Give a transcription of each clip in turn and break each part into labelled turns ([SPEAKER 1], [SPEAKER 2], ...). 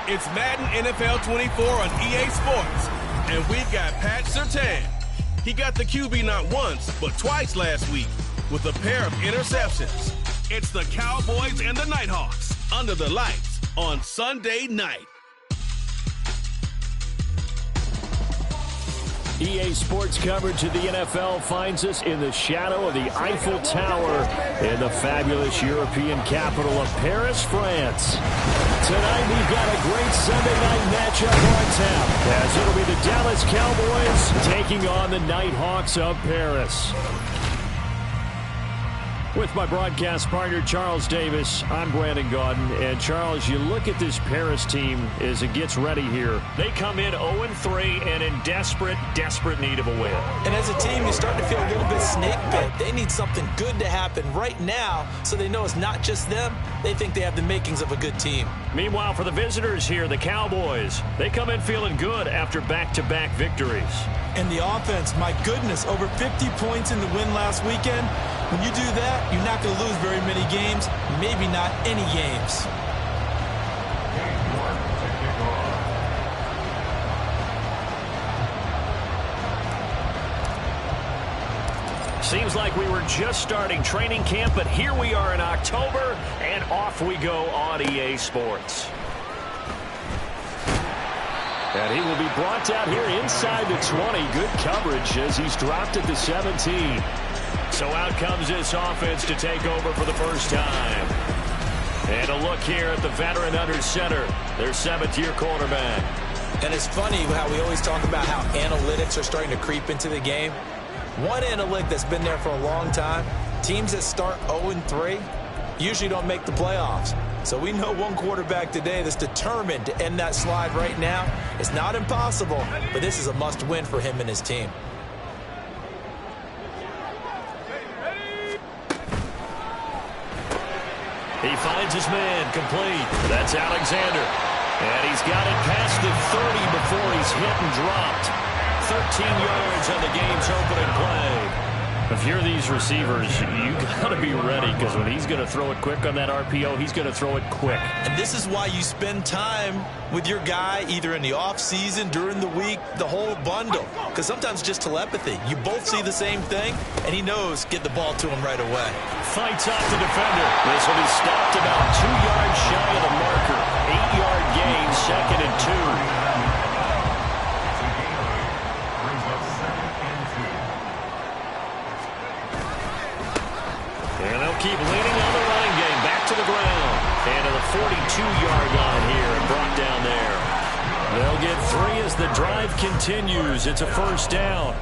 [SPEAKER 1] It's Madden NFL 24 on EA Sports, and we've got Pat Surtain. He got the QB not once, but twice last week with a pair of interceptions. It's the Cowboys and the Nighthawks under the lights on Sunday night.
[SPEAKER 2] EA Sports coverage of the NFL finds us in the shadow of the Eiffel Tower in the fabulous European capital of Paris, France. Tonight we've got a great Sunday night matchup on tap, as it'll be the Dallas Cowboys taking on the Nighthawks of Paris. With my broadcast partner, Charles Davis, I'm Brandon Gaudin. And, Charles, you look at this Paris team as it gets ready here. They come in 0-3 and in desperate need of a win.
[SPEAKER 3] And as a team, you're starting to feel a little bit snake bit. They need something good to happen right now so they know it's not just them. They think they have the makings of a good team.
[SPEAKER 2] Meanwhile, for the visitors here, the Cowboys, they come in feeling good after back-to-back victories.
[SPEAKER 3] And the offense, my goodness, over 50 points in the win last weekend. When you do that, you're not going to lose very many games, maybe not any games.
[SPEAKER 2] Seems like we were just starting training camp, but here we are in October, and off we go on EA Sports. And he will be brought down here inside the 20. Good coverage as he's dropped at the 17. So out comes this offense to take over for the first time. And a look here at the veteran under center, their seventh-year quarterback.
[SPEAKER 3] And it's funny how we always talk about how analytics are starting to creep into the game. One analytic that's been there for a long time, teams that start 0-3 usually don't make the playoffs. So we know one quarterback today that's determined to end that slide right now. It's not impossible, but this is a must-win for him and his team.
[SPEAKER 2] He finds his man complete. That's Alexander. And he's got it past the 30 before he's hit and dropped. 13 yards on the game's opening play. If you're these receivers, you got to be ready, because when he's going to throw it quick on that RPO, he's going to throw it quick.
[SPEAKER 3] And this is why you spend time with your guy either in the offseason, during the week, the whole bundle. Because sometimes just telepathy. You both see the same thing, and he knows get the ball to him right away.
[SPEAKER 2] Fights off the defender. This will be stopped about 2 yards shy of the marker. 8-yard gain, 2nd and 2. And they'll keep leaning on the running game. Back to the ground. And to the 42-yard line here and brought down there. They'll get 3 as the drive continues. It's a first down.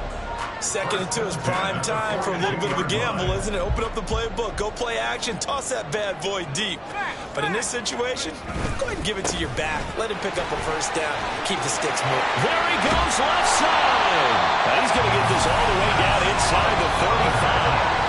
[SPEAKER 3] 2nd and 2 is prime time for a little bit of a gamble, isn't it? Open up the playbook. Go play action. Toss that bad boy deep. But in this situation, go ahead and give it to your back. Let him pick up a first down. Keep the sticks moving.
[SPEAKER 2] There he goes, left side. Now he's going to get this all the way down inside the 35.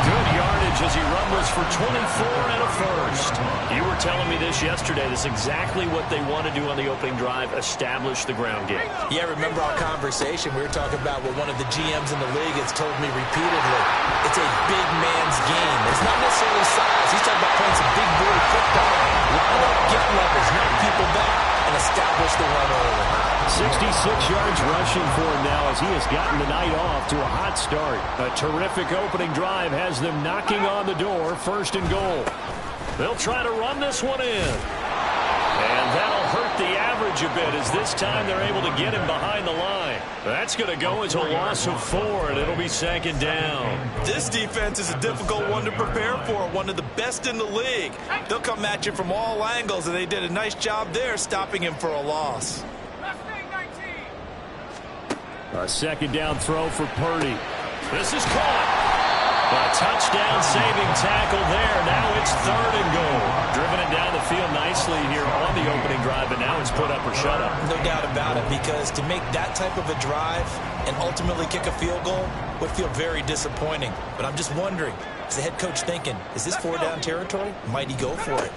[SPEAKER 2] Good yardage as he rumbles for 24 and a first. You were telling me this yesterday. This is exactly what they want to do on the opening drive, establish the ground game.
[SPEAKER 3] Yeah, remember our conversation? We were talking about what one of the GMs in the league has told me repeatedly. It's a big man's game. It's not necessarily size. He's talking about playing some big boy football. Line up, get levels, knock people back, and establish the run early.
[SPEAKER 2] 66 yards rushing for him now as he has gotten the night off to a hot start. A terrific opening drive has them knocking on the door, 1st and goal. They'll try to run this one in. And that'll hurt the average a bit as this time they're able to get him behind the line. That's going to go as a loss of 4, and it'll be 2nd down.
[SPEAKER 3] This defense is a difficult one to prepare for, one of the best in the league. They'll come at you from all angles, and they did a nice job there stopping him for a loss.
[SPEAKER 2] A 2nd down throw for Purdy. This is caught. A touchdown-saving tackle there. Now it's 3rd and goal. Driven it down the field nicely here on the opening drive, but now it's put up or shut up.
[SPEAKER 3] No doubt about it, because to make that type of a drive and ultimately kick a field goal would feel very disappointing. But I'm just wondering, is the head coach thinking, is this 4-down territory? Might he go for it?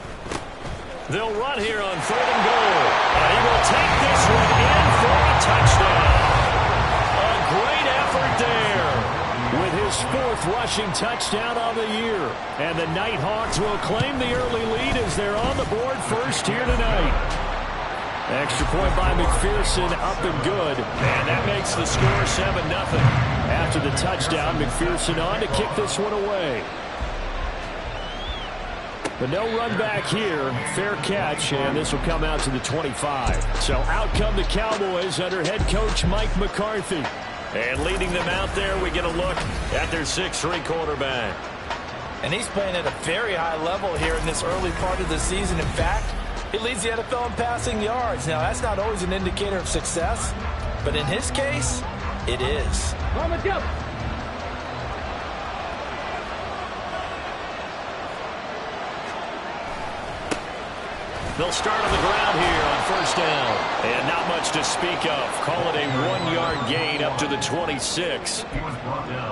[SPEAKER 2] They'll run here on 3rd and goal. And he will take this one in for a touchdown. A great effort there with his 4th rushing touchdown on the year. And the Nighthawks will claim the early lead as they're on the board first here tonight. Extra point by McPherson, up and good. And that makes the score 7-0. After the touchdown, McPherson on to kick this one away. But no run back here. Fair catch, and this will come out to the 25. So out come the Cowboys under head coach Mike McCarthy. And leading them out there, we get a look at their 6'3" quarterback.
[SPEAKER 3] And he's playing at a very high level here in this early part of the season. In fact, he leads the NFL in passing yards. Now, that's not always an indicator of success, but in his case, it is.
[SPEAKER 2] They'll start on the ground here on first down. And not much to speak of. Call it a 1-yard gain up to the 26.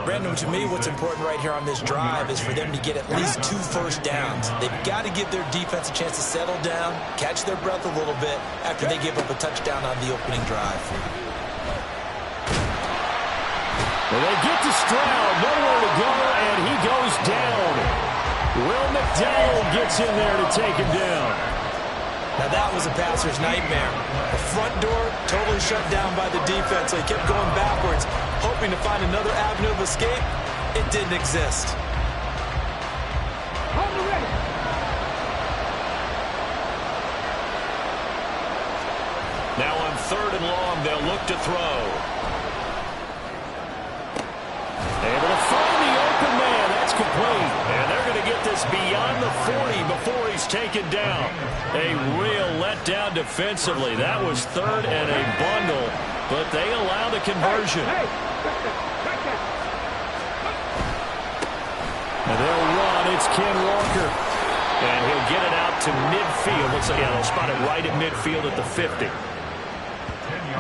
[SPEAKER 3] Brandon, to me, what's important right here on this drive is for them to get at least 2 first downs. They've got to give their defense a chance to settle down, catch their breath a little bit after they give up a touchdown on the opening drive.
[SPEAKER 2] Well, they get to Stroud, nowhere to go, and he goes down. Will McDowell gets in there to take him down.
[SPEAKER 3] Now that was a passer's nightmare. The front door totally shut down by the defense, so he kept going backwards, hoping to find another avenue of escape. It didn't exist.
[SPEAKER 2] Now on 3rd and long, they'll look to throw. Able to find the open man. That's complete. And they're going to get this beyond the 40 before he's taken down. A real letdown defensively. That was 3rd and a bundle, but they allow the conversion. And they'll run. It's Ken Walker. And he'll get it out to midfield. Looks like, yeah, they'll spot it right at midfield at the 50.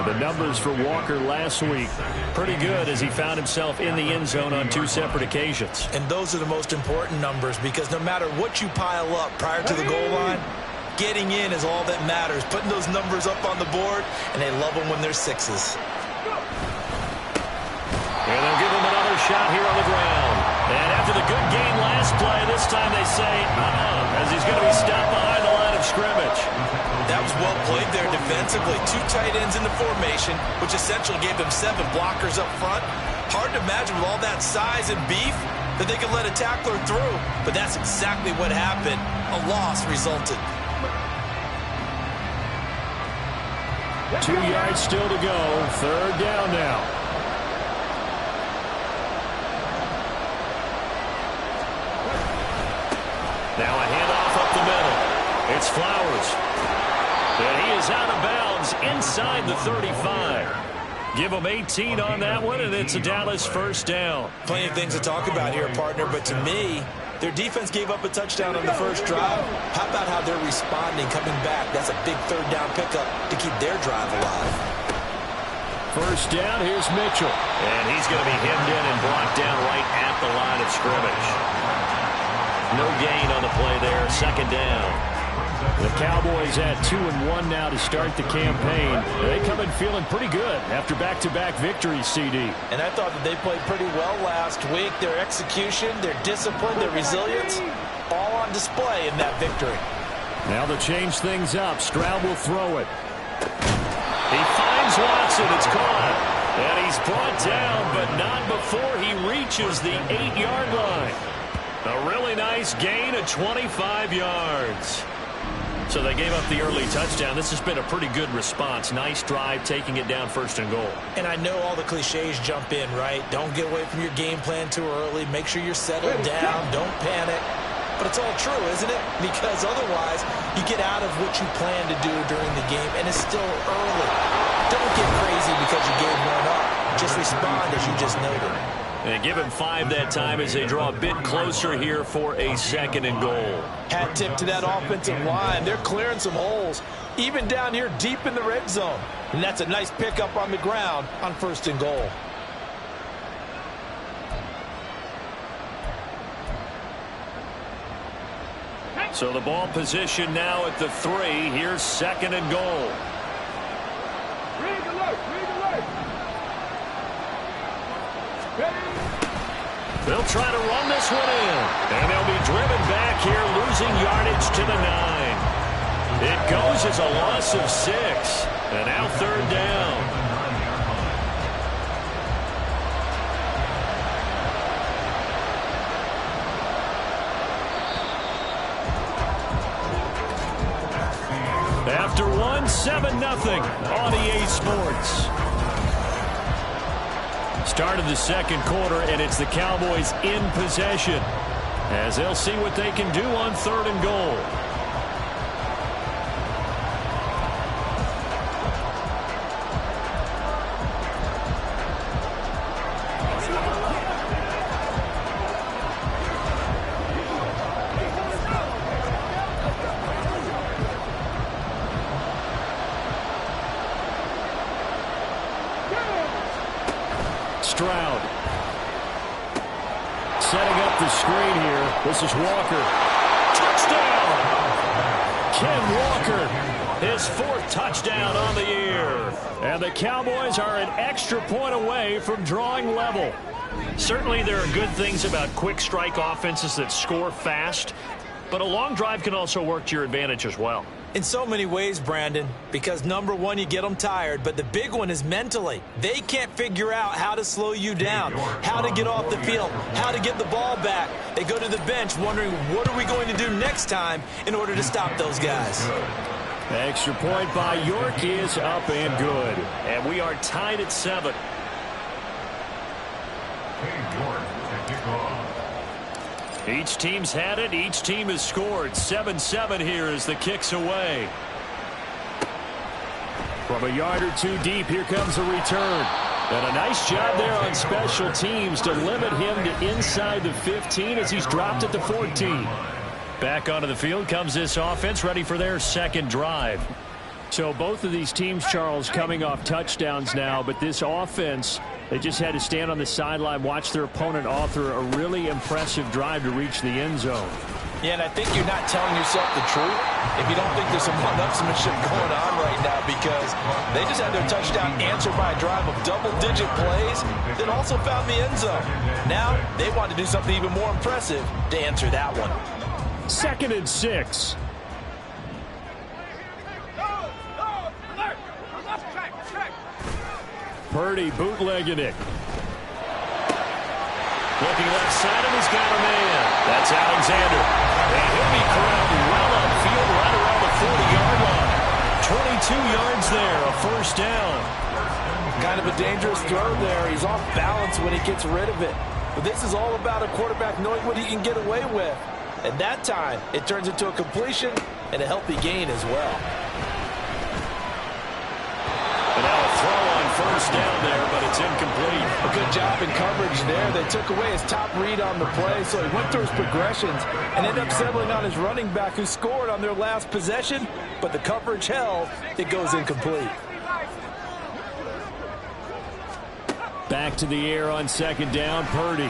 [SPEAKER 2] The numbers for Walker last week, pretty good as he found himself in the end zone on 2 separate occasions.
[SPEAKER 3] And those are the most important numbers because no matter what you pile up prior to the goal line, getting in is all that matters. Putting those numbers up on the board, and they love them when they're 6s.
[SPEAKER 2] And they'll give him another shot here on the ground. And after the good gain last play, this time they say, as he's going to be stopped behind the line of scrimmage.
[SPEAKER 3] That was well played there defensively. 2 tight ends in the formation, which essentially gave them 7 blockers up front. Hard to imagine with all that size and beef that they could let a tackler through. But that's exactly what happened. A loss resulted.
[SPEAKER 2] 2 yards still to go. 3rd down now. Now a handoff up the middle. It's Flowers. And he is out of bounds inside the 35. Give him 18 on that one, and it's a Dallas first down.
[SPEAKER 3] Plenty of things to talk about here, partner, but to me, their defense gave up a touchdown on the first drive. How about how they're responding, coming back? That's a big 3rd down pickup to keep their drive alive.
[SPEAKER 2] First down, here's Mitchell. And he's going to be hemmed in and blocked down right at the line of scrimmage. No gain on the play there, 2nd down. The Cowboys at 2-1 now to start the campaign. They come in feeling pretty good after back-to-back victories, CD.
[SPEAKER 3] And I thought that they played pretty well last week. Their execution, their discipline, their resilience, all on display in that victory.
[SPEAKER 2] Now to change things up, Stroud will throw it. He finds Watson. It's caught. And he's brought down, but not before he reaches the 8-yard line. A really nice gain of 25 yards. So they gave up the early touchdown. This has been a pretty good response. Nice drive, taking it down 1st and goal.
[SPEAKER 3] And I know all the cliches jump in, right? Don't get away from your game plan too early. Make sure you're settled down. Don't panic. But it's all true, isn't it? Because otherwise, you get out of what you plan to do during the game, and it's still early. Don't get crazy because you gave one up. Just respond as you just noted.
[SPEAKER 2] And give him 5 that time as they draw a bit closer here for a 2nd and goal.
[SPEAKER 3] Hat tip to that offensive line. They're clearing some holes, even down here deep in the red zone. And that's a nice pickup on the ground on 1st and goal.
[SPEAKER 2] So the ball position now at the 3. Here's 2nd and goal. They'll try to run this one in. And they'll be driven back here, losing yardage to the 9. It goes as a loss of 6. And now 3rd down. After 7-0 on EA Sports. Start of the 2nd quarter, and it's the Cowboys in possession as they'll see what they can do on 3rd and goal. Stroud. Setting up the screen here. This is Walker. Touchdown! Ken Walker, his 4th touchdown on the year. And the Cowboys are an extra point away from drawing level.
[SPEAKER 4] Certainly there are good things about quick strike offenses that score fast, but a long drive can also work to your advantage as well.
[SPEAKER 3] In so many ways, Brandon, because number one, you get them tired, but the big one is mentally. They can't figure out how to slow you down, how to get off the field, how to get the ball back. They go to the bench wondering, what are we going to do next time in order to stop those guys?
[SPEAKER 2] The extra point by York is up and good.
[SPEAKER 4] And we are tied at 7.
[SPEAKER 2] Each team's had it. Each team has scored. 7-7 here as the kick's away. From a yard or two deep, here comes a return. And a nice job there on special teams to limit him to inside the 15 as he's dropped at the 14.
[SPEAKER 4] Back onto the field comes this offense, ready for their 2nd drive.
[SPEAKER 2] So both of these teams, Charles, coming off touchdowns now, but this offense, they just had to stand on the sideline, watch their opponent author a really impressive drive to reach the end zone.
[SPEAKER 3] Yeah, and I think you're not telling yourself the truth if you don't think there's some one-upsmanship going on right now, because they just had their touchdown answered by a drive of double-digit plays that also found the end zone. Now they want to do something even more impressive to answer that one.
[SPEAKER 2] 2nd and 6. Purdy bootlegging it.
[SPEAKER 4] Looking left side, and he's got a man. That's Alexander. And he'll be corralled well upfield right around the 40-yard line. 22 yards there, a 1st down.
[SPEAKER 3] Kind of a dangerous throw there. He's off balance when he gets rid of it. But this is all about a quarterback knowing what he can get away with. And that time, it turns into a completion and a healthy gain as well.
[SPEAKER 4] And now a throw on 1st down there, but it's incomplete.
[SPEAKER 3] A good job in coverage there. They took away his top read on the play, so he went through his progressions and ended up settling on his running back who scored on their last possession, but the coverage held. It goes incomplete.
[SPEAKER 2] Back to the air on 2nd down, Purdy.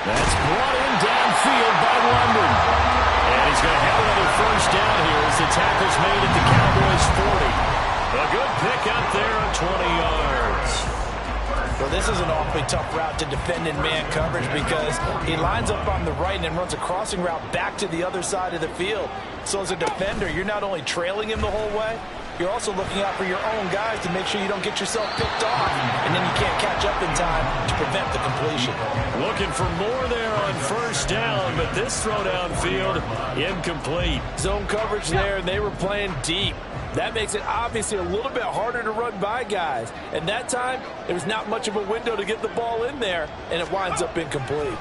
[SPEAKER 2] That's brought in downfield by London.
[SPEAKER 4] And he's going to have another 1st down here as the tackle's made at the Cowboys' 40. A good pick up there on 20 yards.
[SPEAKER 3] Well, this is an awfully tough route to defend in man coverage because he lines up on the right and then runs a crossing route back to the other side of the field. So as a defender, you're not only trailing him the whole way, you're also looking out for your own guys to make sure you don't get yourself picked off, and then you can't catch up in time to prevent the completion.
[SPEAKER 4] Looking for more there on 1st down, but this throw downfield, incomplete.
[SPEAKER 3] Zone coverage there, and they were playing deep. That makes it obviously a little bit harder to run by guys. And that time, there was not much of a window to get the ball in there, and it winds up incomplete.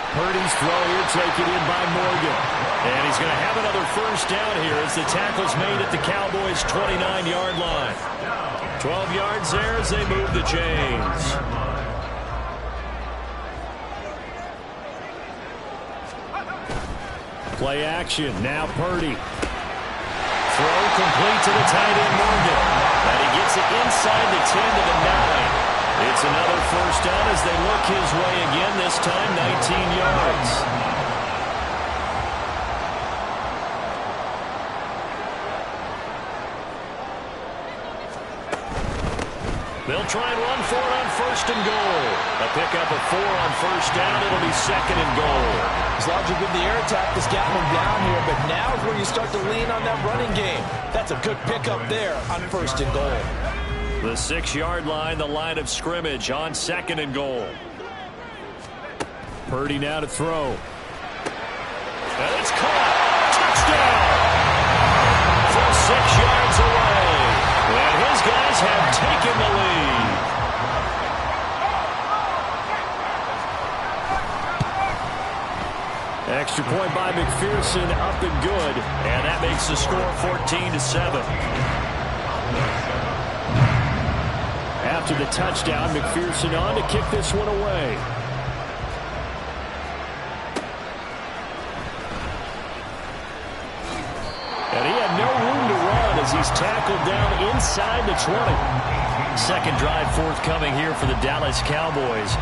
[SPEAKER 2] Purdy's throw here taken in by Morgan.
[SPEAKER 4] And he's going to have another 1st down here as the tackle's made at the Cowboys' 29-yard line. 12 yards there as they move the chains.
[SPEAKER 2] Play action. Now Purdy.
[SPEAKER 4] Throw complete to the tight end, Morgan. And he gets it inside the 10 to the 9. It's another 1st down as they look his way again, this time 19 yards.
[SPEAKER 2] They'll try and run for it on first and goal. A pickup of 4 on first down. It'll be second and goal.
[SPEAKER 3] As long as you give the air attack, this got them down here, but now is where you start to lean on that running game. That's a good pickup there on first and goal.
[SPEAKER 2] The 6-yard line, the line of scrimmage on second and goal. Purdy now to throw. And it's caught. Touchdown! From 6 yards away. And his guys have taken the lead. Extra point by McPherson, up and good. And that makes the score 14-7. After the touchdown, McPherson on to kick this one away. And he had no room to run as he's tackled down inside the 20. Second drive forthcoming here for the Dallas Cowboys.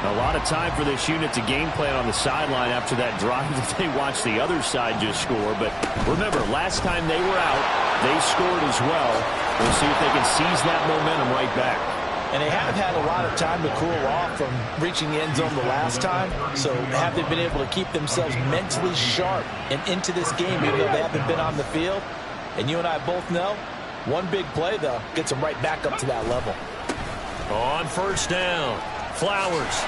[SPEAKER 2] A lot of time for this unit to game plan on the sideline after that drive that they watched the other side just score. But remember, last time they were out, they scored as well. We'll see if they can seize that momentum right back.
[SPEAKER 3] And they have had a lot of time to cool off from reaching the end zone the last time. So have they been able to keep themselves mentally sharp and into this game even though they haven't been on the field? And you and I both know, one big play, though, gets them right back up to that level.
[SPEAKER 2] On first down, Flowers.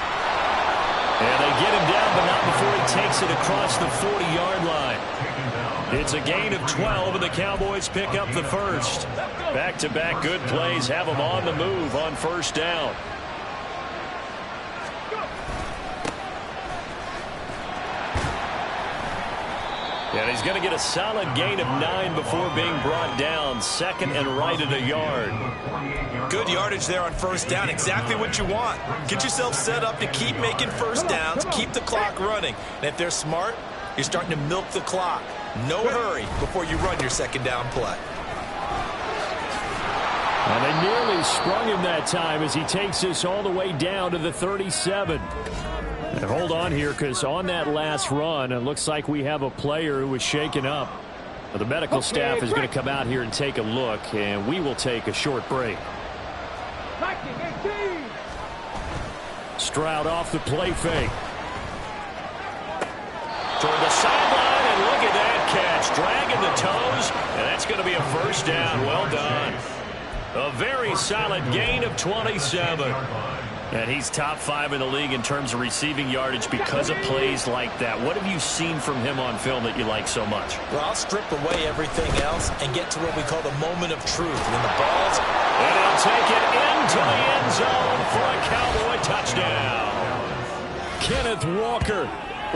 [SPEAKER 2] And they get him down, but not before he takes it across the 40-yard line. It's a gain of 12, and the Cowboys pick up the first. Back-to-back good plays have them on the move on first down. And he's going to get a solid gain of 9 before being brought down. Second and right at a yard.
[SPEAKER 3] Good yardage there on first down. Exactly what you want. Get yourself set up to keep making first downs, keep the clock running. And if they're smart, you're starting to milk the clock. No hurry before you run your second down play.
[SPEAKER 2] And they nearly sprung him that time as he takes this all the way down to the 37. And hold on here, because on that last run, it looks like we have a player who was shaken up. The medical staff is going to come out here and take a look, and we will take a short break. Stroud off the play fake. Toward the sideline, and look at that catch. Dragging the toes, and that's going to be a first down. Well done. A very solid gain of 27. And he's top 5 in the league in terms of receiving yardage because of plays like that. What have you seen from him on film that you like so much?
[SPEAKER 3] Well, I'll strip away everything else and get to what we call the moment of truth. When the ball's...
[SPEAKER 2] And he'll take it into the end zone for a Cowboy touchdown. Kenneth Walker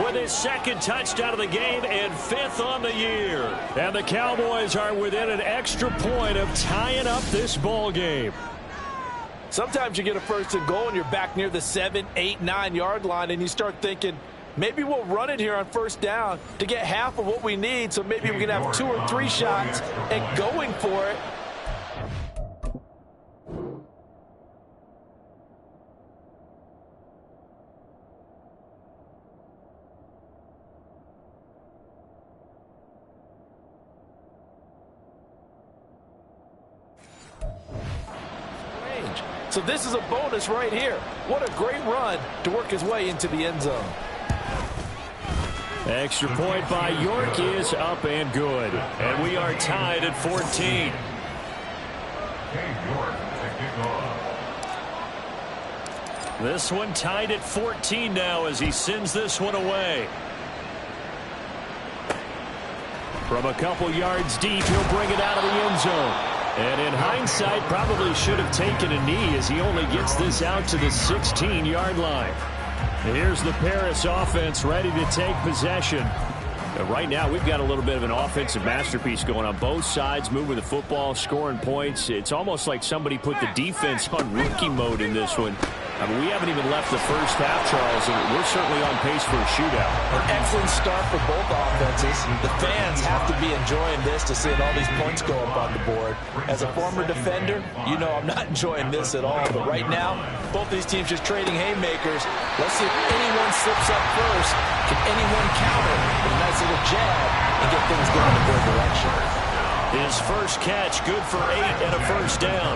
[SPEAKER 2] with his second touchdown of the game and 5th on the year. And the Cowboys are within an extra point of tying up this ball game.
[SPEAKER 3] Sometimes you get a first and goal and you're back near the 7, 8, 9-yard line and you start thinking, maybe we'll run it here on first down to get half of what we need, so maybe we can have 2 or 3 shots at going for it. So this is a bonus right here. What a great run to work his way into the end zone.
[SPEAKER 2] Extra point by York is up and good. And we are tied at 14. This one tied at 14 now as he sends this one away. From a couple yards deep, he'll bring it out of the end zone. And in hindsight, probably should have taken a knee as he only gets this out to the 16-yard line. And here's the Paris offense ready to take possession. And right now, we've got a little bit of an offensive masterpiece going on both sides, moving the football, scoring points. It's almost like somebody put the defense on rookie mode in this one. I mean, we haven't even left the first half, Charles, and we're certainly on pace for a shootout.
[SPEAKER 3] An excellent start for both offenses. The fans have to be enjoying this to seeing all these points go up on the board. As a former defender, you know I'm not enjoying this at all. But right now, both these teams just trading haymakers. Let's see if anyone slips up first. Can anyone counter with a nice little jab and get things going in their direction?
[SPEAKER 2] His first catch, good for 8 and a first down.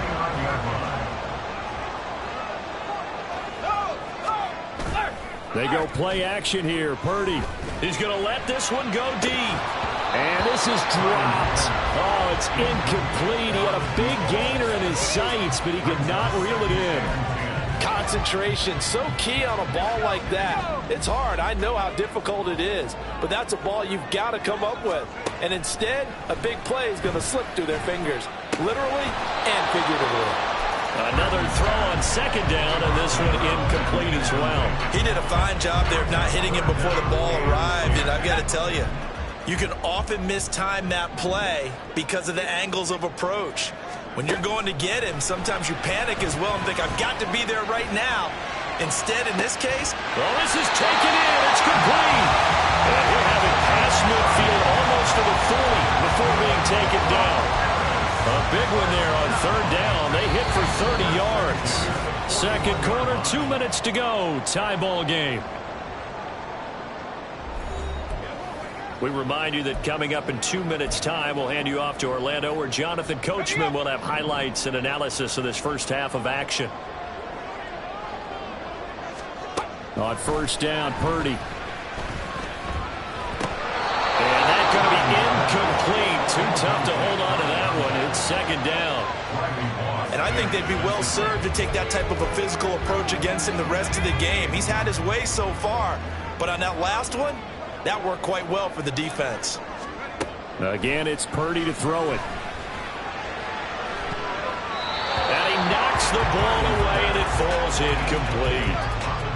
[SPEAKER 2] They go play action here. Purdy.
[SPEAKER 4] He's going to let this one go deep.
[SPEAKER 2] And this is dropped. Oh, it's incomplete. He had a big gainer in his sights, but he could not reel it in.
[SPEAKER 3] Concentration, so key on a ball like that. It's hard. I know how difficult it is, but that's a ball you've got to come up with. And instead, a big play is going to slip through their fingers, literally and figuratively.
[SPEAKER 4] Another throw on second down, and this one incomplete as well.
[SPEAKER 3] He did a fine job there of not hitting him before the ball arrived, and I've got to tell you, you can often mistime that play because of the angles of approach. When you're going to get him, sometimes you panic as well and think, I've got to be there right now. Instead, in this case,
[SPEAKER 4] well, this is taken in. It's complete. And he'll have it past midfield almost to the 40 before being taken down. A big one there on third down. They hit for 30 yards.
[SPEAKER 2] Second quarter, 2 minutes to go. Tie ball game.
[SPEAKER 4] We remind you that coming up in 2 minutes' time, we'll hand you off to Orlando, where Jonathan Coachman will have highlights and analysis of this first half of action.
[SPEAKER 2] On first down, Purdy.
[SPEAKER 4] And that's going to be incomplete. Too tough to hold on to that one. It's second down.
[SPEAKER 3] And I think they'd be well served to take that type of a physical approach against him the rest of the game. He's had his way so far, but on that last one, that worked quite well for the defense.
[SPEAKER 2] Again, it's Purdy to throw it.
[SPEAKER 4] And he knocks the ball away, and it falls incomplete.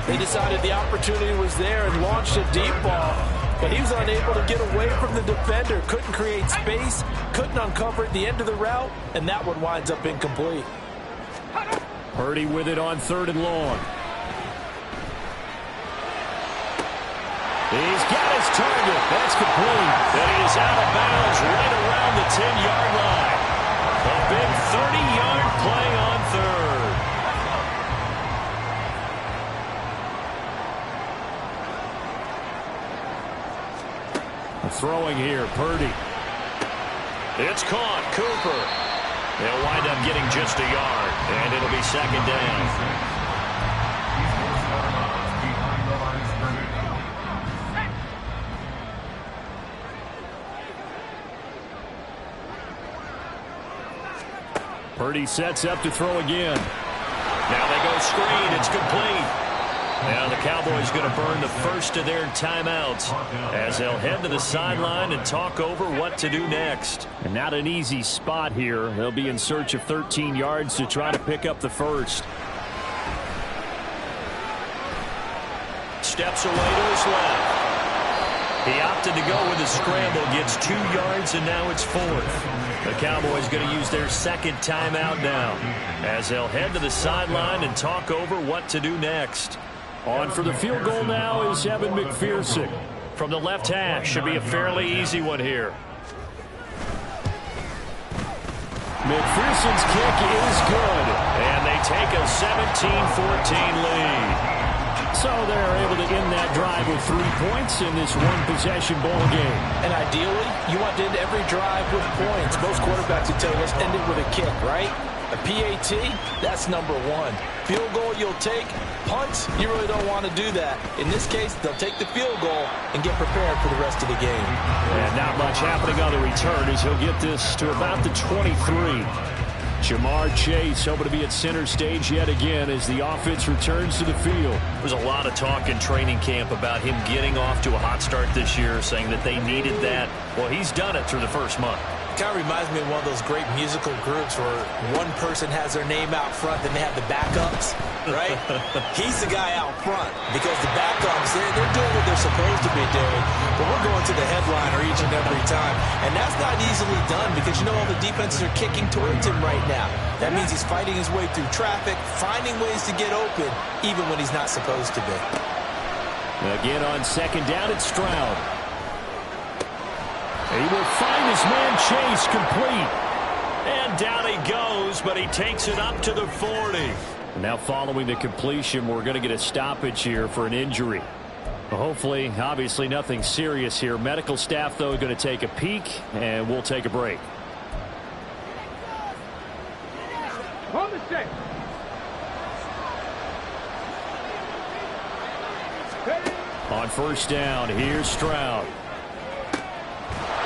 [SPEAKER 3] They decided the opportunity was there and launched a deep ball, but he was unable to get away from the defender. Couldn't create space, couldn't uncover at the end of the route, and that one winds up incomplete.
[SPEAKER 2] Purdy with it on third and long. He's got his target. That's complete.
[SPEAKER 4] And he is out of bounds right around the 10-yard line. A big 30-yard play on third.
[SPEAKER 2] Throwing here, Purdy.
[SPEAKER 4] It's caught. Cooper. They'll wind up getting just a yard, and it'll be second down.
[SPEAKER 2] Purdy sets up to throw again.
[SPEAKER 4] Now they go screen. It's complete. Now the Cowboys going to burn the first of their timeouts as they'll head to the sideline and talk over what to do next.
[SPEAKER 2] And not an easy spot here. They'll be in search of 13 yards to try to pick up the first.
[SPEAKER 4] Steps away to his left. He opted to go with a scramble, gets 2 yards, and now it's fourth. The Cowboys going to use their second timeout now as they'll head to the sideline and talk over what to do next.
[SPEAKER 2] On for the field goal now is Evan McPherson.
[SPEAKER 4] From the left hash, should be a fairly easy one here.
[SPEAKER 2] McPherson's kick is good.
[SPEAKER 4] And they take a 17-14 lead.
[SPEAKER 2] So they're able to end that drive with 3 points in this one-possession ball game.
[SPEAKER 3] And ideally, you want to end every drive with points. Most quarterbacks would tell you, let's end it with a kick, right? A PAT, that's number one. Field goal you'll take. Punts, you really don't want to do that. In this case, they'll take the field goal and get prepared for the rest of the game.
[SPEAKER 2] And not much happening on the return as he'll get this to about the 23. Jamar Chase hoping to be at center stage yet again as the offense returns to the field.
[SPEAKER 4] There's a lot of talk in training camp about him getting off to a hot start this year, saying that they needed that. Well, he's done it through the first month.
[SPEAKER 3] Kind of reminds me of one of those great musical groups where one person has their name out front, then they have the backups, right? He's the guy out front because the backups, they're doing what they're supposed to be doing, but we're going to the headliner each and every time. And that's not easily done because you know all the defenses are kicking towards him right now. That means he's fighting his way through traffic, finding ways to get open, even when he's not supposed to be.
[SPEAKER 2] Again on second down, it's Stroud. He will find his man Chase complete.
[SPEAKER 4] And down he goes, but he takes it up to the 40.
[SPEAKER 2] Now following the completion, we're going to get a stoppage here for an injury. Hopefully, obviously nothing serious here. Medical staff, though, going to take a peek, and we'll take a break.
[SPEAKER 5] Hold the stick.
[SPEAKER 2] On first down, here's Stroud.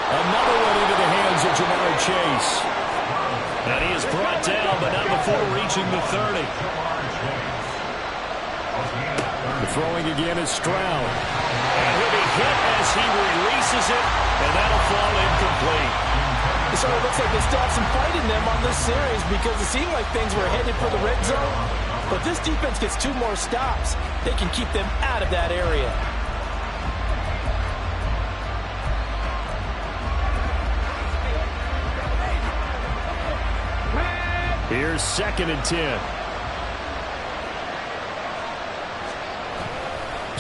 [SPEAKER 2] Another one into the hands of Jamar Chase. And he is brought down, but not before reaching the 30. The throwing again is Stroud. And he'll be hit as he releases it, and that'll fall incomplete.
[SPEAKER 3] So it looks like they still have some fight in them on this series because it seemed like things were headed for the red zone. But this defense gets 2 more stops. They can keep them out of that area.
[SPEAKER 2] Here's 2nd and 10.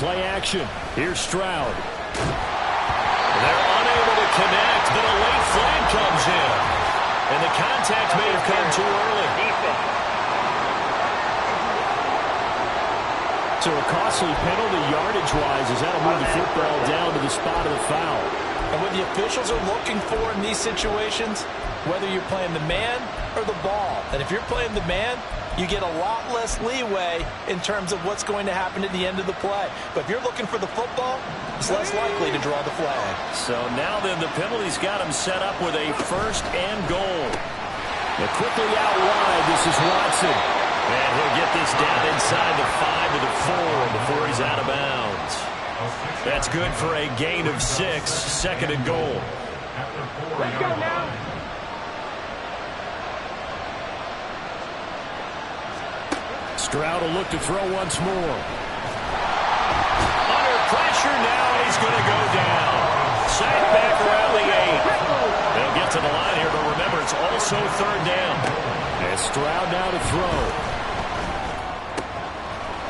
[SPEAKER 2] Play action. Here's Stroud.
[SPEAKER 4] They're unable to connect, but a late flag comes in. And the contact may have come too early.
[SPEAKER 2] So a costly penalty yardage-wise as that'll move the football down to the spot of the foul.
[SPEAKER 3] And what the officials are looking for in these situations, whether you're playing the man or the ball. And if you're playing the man, you get a lot less leeway in terms of what's going to happen at the end of the play. But if you're looking for the football, it's less likely to draw the flag.
[SPEAKER 4] So now then the penalties got him set up with a 1st and goal.
[SPEAKER 2] But quickly out wide, this is Watson.
[SPEAKER 4] And he'll get this down inside the 5 to the 4 before he's out of bounds. That's good for a gain of 6, 2nd and goal.
[SPEAKER 5] Let's go now.
[SPEAKER 2] Stroud will look to throw once more.
[SPEAKER 4] Under pressure now, and he's going to go down. Sacked back around the 8. They'll get to the line here, but remember, it's also 3rd down.
[SPEAKER 2] And Stroud now to throw.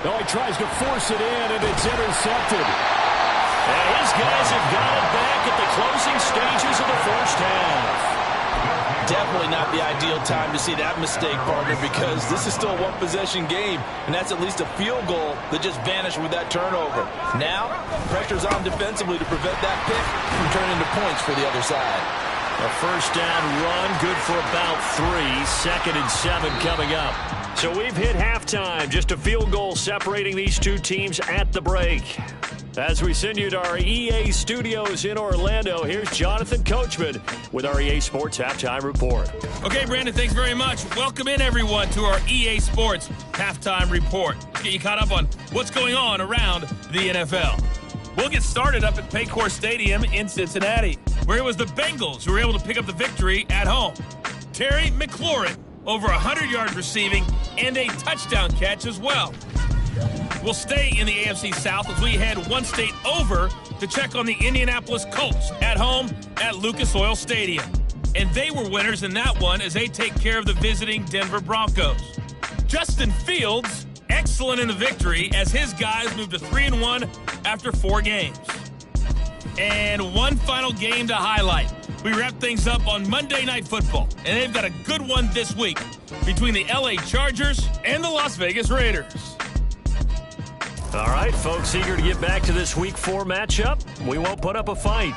[SPEAKER 2] Oh, he tries to force it in, and it's intercepted.
[SPEAKER 4] And his guys have got it back at the closing stages of the first half.
[SPEAKER 3] Definitely not the ideal time to see that mistake, partner, because this is still a one-possession game, and that's at least a field goal that just vanished with that turnover. Now, pressure's on defensively to prevent that pick from turning into points for the other side.
[SPEAKER 4] A 1st down run, good for about 3. 2nd and 7 coming up.
[SPEAKER 2] So we've hit halftime, just a field goal separating these two teams at the break. As we send you to our EA studios in Orlando, here's Jonathan Coachman with our EA Sports Halftime Report.
[SPEAKER 6] Okay, Brandon, thanks very much. Welcome in, everyone, to our EA Sports Halftime Report. Let's get you caught up on what's going on around the NFL. We'll get started up at Paycor Stadium in Cincinnati, where it was the Bengals who were able to pick up the victory at home. Terry McLaurin, over 100 yards receiving and a touchdown catch as well. We'll stay in the AFC South as we head one state over to check on the Indianapolis Colts at home at Lucas Oil Stadium. And they were winners in that one as they take care of the visiting Denver Broncos. Justin Fields, excellent in the victory as his guys moved to 3-1 after 4 games. And one final game to highlight. We wrap things up on Monday Night Football, and they've got a good one this week between the LA Chargers and the Las Vegas Raiders.
[SPEAKER 2] All right, folks, eager to get back to this Week 4 matchup. We won't put up a fight.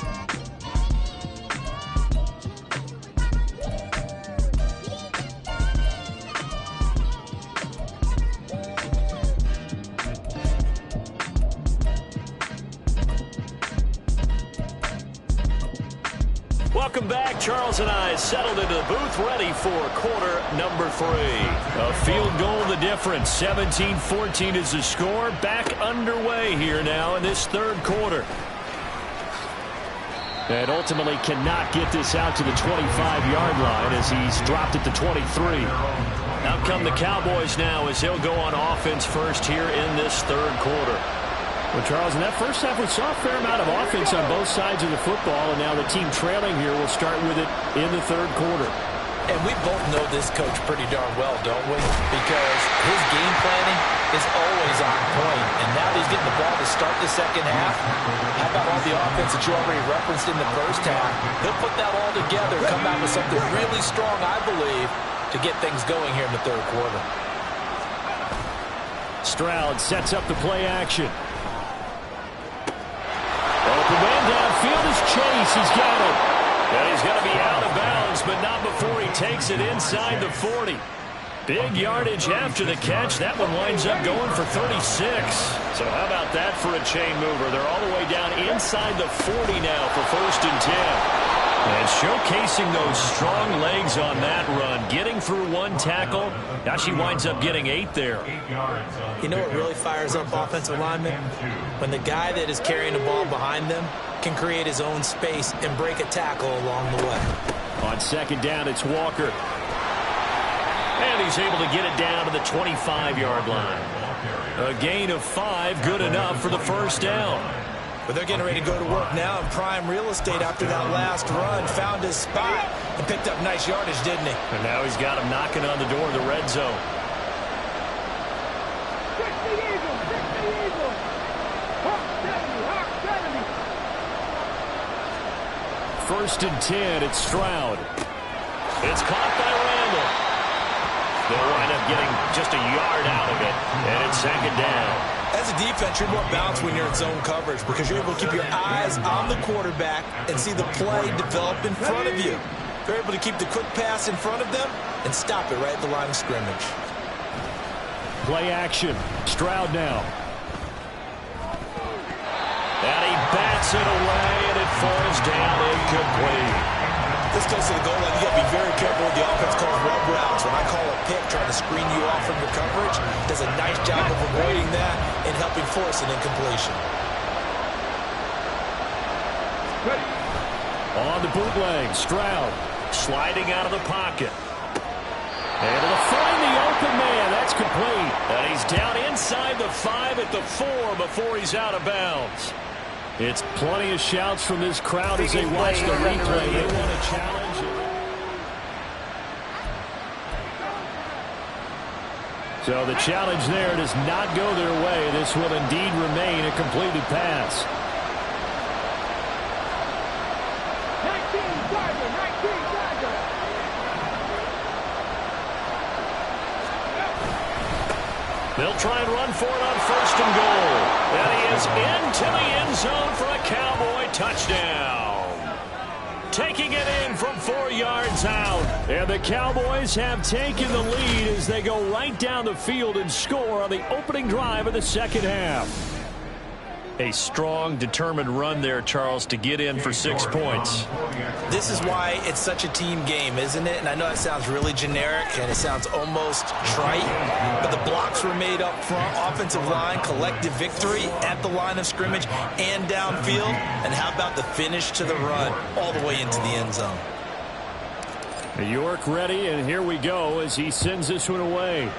[SPEAKER 2] Welcome back. Charles and I settled into the booth, ready for quarter number 3. A field goal the difference. 17-14 is the score. Back underway here now in this 3rd quarter. And ultimately cannot get this out to the 25-yard line as he's dropped it to 23. Out come the Cowboys now as they'll go on offense first here in this 3rd quarter. Well, Charles, in that first half, we saw a fair amount of offense on both sides of the football, and now the team trailing here will start with it in the 3rd quarter.
[SPEAKER 3] And we both know this coach pretty darn well, don't we? Because his game planning is always on point, and now that he's getting the ball to start the second half, how about all the offense that you already referenced in the first half? He'll put that all together and come out with something really strong, I believe, to get things going here in the 3rd quarter.
[SPEAKER 2] Stroud sets up the play action. The man downfield is Chase. He's got it. And he's going to be out of bounds, but not before he takes it inside the 40. Big yardage after the catch. That one winds up going for 36. So how about that for a chain mover. They're all the way down inside the 40 now for 1st and 10. And showcasing those strong legs on that run. Getting through one tackle. Now she winds up getting 8 there.
[SPEAKER 3] You know what really fires up offensive linemen? When the guy that is carrying the ball behind them can create his own space and break a tackle along the way.
[SPEAKER 2] On 2nd down, it's Walker. And he's able to get it down to the 25-yard line. A gain of 5, good enough for the 1st down.
[SPEAKER 3] But they're getting ready to go to work now in prime real estate after that last run. Found his spot and picked up nice yardage, didn't he?
[SPEAKER 2] And now he's got him knocking on the door of the red zone. First and 10, it's Stroud. It's caught by Randall. They'll wind up getting just a yard out of it, and it's 2nd down.
[SPEAKER 3] As a defense, you're more balanced when you're in zone coverage because you're able to keep your eyes on the quarterback and see the play develop in front of you. You're able to keep the quick pass in front of them and stop it right at the line of scrimmage.
[SPEAKER 2] Play action. Stroud now. And he bats it away, and it falls down incomplete.
[SPEAKER 3] This goes to the goal line. You got to be very careful with the offense calls rub routes. When I call a pick, trying to screen you off from your coverage, does a nice job of avoiding that and helping force an incompletion.
[SPEAKER 2] On the bootleg, Stroud sliding out of the pocket. Able to find the open man. That's complete. And he's down inside the 5 at the 4 before he's out of bounds. It's plenty of shouts from this crowd as they watch the replay. They want to challenge it. So the challenge there does not go their way. This will indeed remain a completed pass.
[SPEAKER 5] 19 Tiger.
[SPEAKER 2] They'll try and run for it on 1st and goal. And he is into the end zone for a Cowboy touchdown. Taking it in from 4 yards out. And the Cowboys have taken the lead as they go right down the field and score on the opening drive of the 2nd half. A strong, determined run there, Charles, to get in for 6 points.
[SPEAKER 3] This is why it's such a team game, isn't it? And I know it sounds really generic and it sounds almost trite, but the blocks were made up front, offensive line, collective victory at the line of scrimmage and downfield. And how about the finish to the run all the way into the end zone?
[SPEAKER 2] York ready, and here we go as he sends this one away.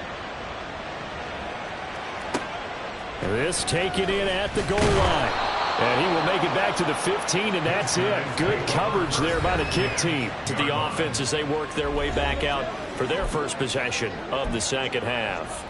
[SPEAKER 2] This taken in at the goal line. And he will make it back to the 15, and that's it. Good coverage there by the kick team. To the offense as they work their way back out for their first possession of the 2nd half.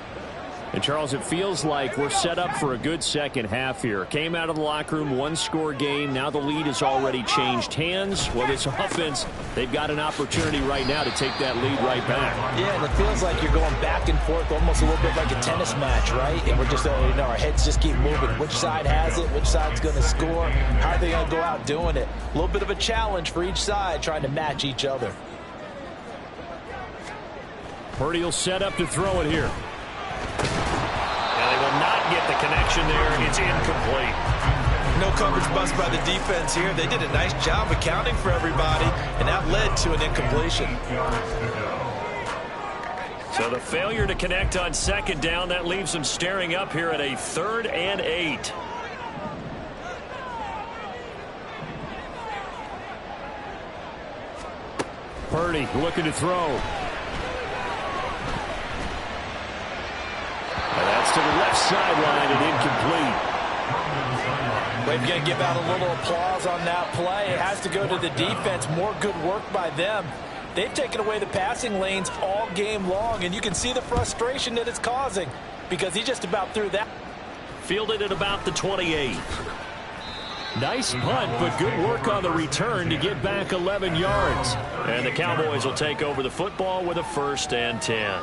[SPEAKER 2] And, Charles, it feels like we're set up for a good 2nd half here. Came out of the locker room, 1-score game. Now the lead has already changed hands. Well, this offense, they've got an opportunity right now to take that lead right back.
[SPEAKER 3] Yeah, and it feels like you're going back and forth almost a little bit like a tennis match, right? And we're just, our heads just keep moving. Which side has it? Which side's going to score? How are they going to go out doing it? A little bit of a challenge for each side trying to match each other.
[SPEAKER 2] Purdy will set up to throw it here. And they will not get the connection there. It's incomplete.
[SPEAKER 3] No coverage bust by the defense here. They did a nice job accounting for everybody, and that led to an incompletion.
[SPEAKER 2] So the failure to connect on 2nd down, that leaves them staring up here at a 3rd and 8. Purdy looking to throw. And that's to the left sideline and incomplete.
[SPEAKER 3] We're going to give out a little applause on that play. It has to go to the defense. More good work by them. They've taken away the passing lanes all game long, and you can see the frustration that it's causing because he just about threw that.
[SPEAKER 2] Fielded at about the 28. Nice punt, but good work on the return to get back 11 yards. And the Cowboys will take over the football with a 1st and 10.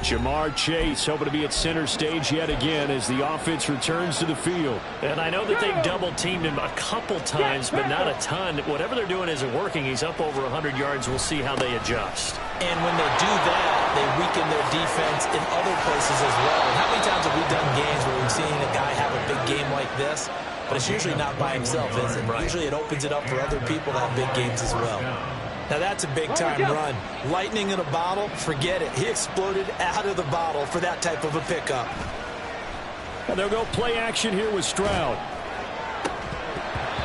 [SPEAKER 2] Jamar Chase hoping to be at center stage yet again as the offense returns to the field. And I know that they've double-teamed him a couple times, but not a ton. Whatever they're doing isn't working. He's up over 100 yards. We'll see how they adjust.
[SPEAKER 3] And when they do that, they weaken their defense in other places as well. And how many times have we done games where we've seen a guy have a big game like like this, but it's usually not by himself, is it? Right. Usually it opens it up for other people to have big games as well. Now that's a big-time run. Lightning in a bottle, forget it. He exploded out of the bottle for that type of a pickup.
[SPEAKER 2] And they'll go play action here with Stroud.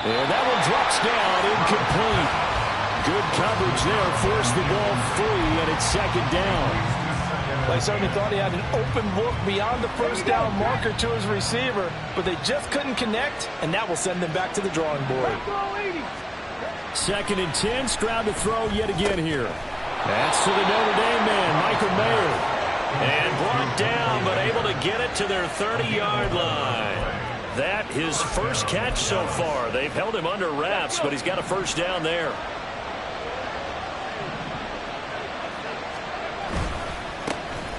[SPEAKER 2] And that one drops down, incomplete. Good coverage there, forced the ball free, and it's second down.
[SPEAKER 7] They certainly thought he had an open look beyond the first down marker to his receiver, but they just couldn't connect, and that will send them back to the drawing board.
[SPEAKER 2] Second and 10, Stroud to throw yet again here. That's to the Notre Dame man, Michael Mayer.
[SPEAKER 4] And brought down, but able to get it to their 30-yard line. That his first catch so far. They've held him under wraps, but he's got a first down there.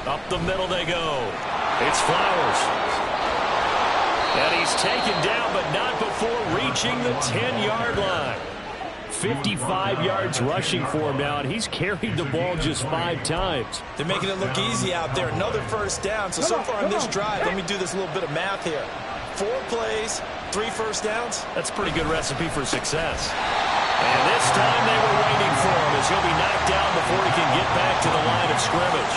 [SPEAKER 4] Up the middle they go. It's Flowers. And he's taken down, but not before reaching the 10-yard line. 55 yards rushing for him now, and he's carried the ball just 5 times.
[SPEAKER 3] They're making it look easy out there. Another first down. So far on this drive, let me do this little bit of math here. 4 plays, 3 first downs.
[SPEAKER 4] That's a pretty good recipe for success. And this time they were waiting for him as he'll be knocked down before he can get back to the line of scrimmage.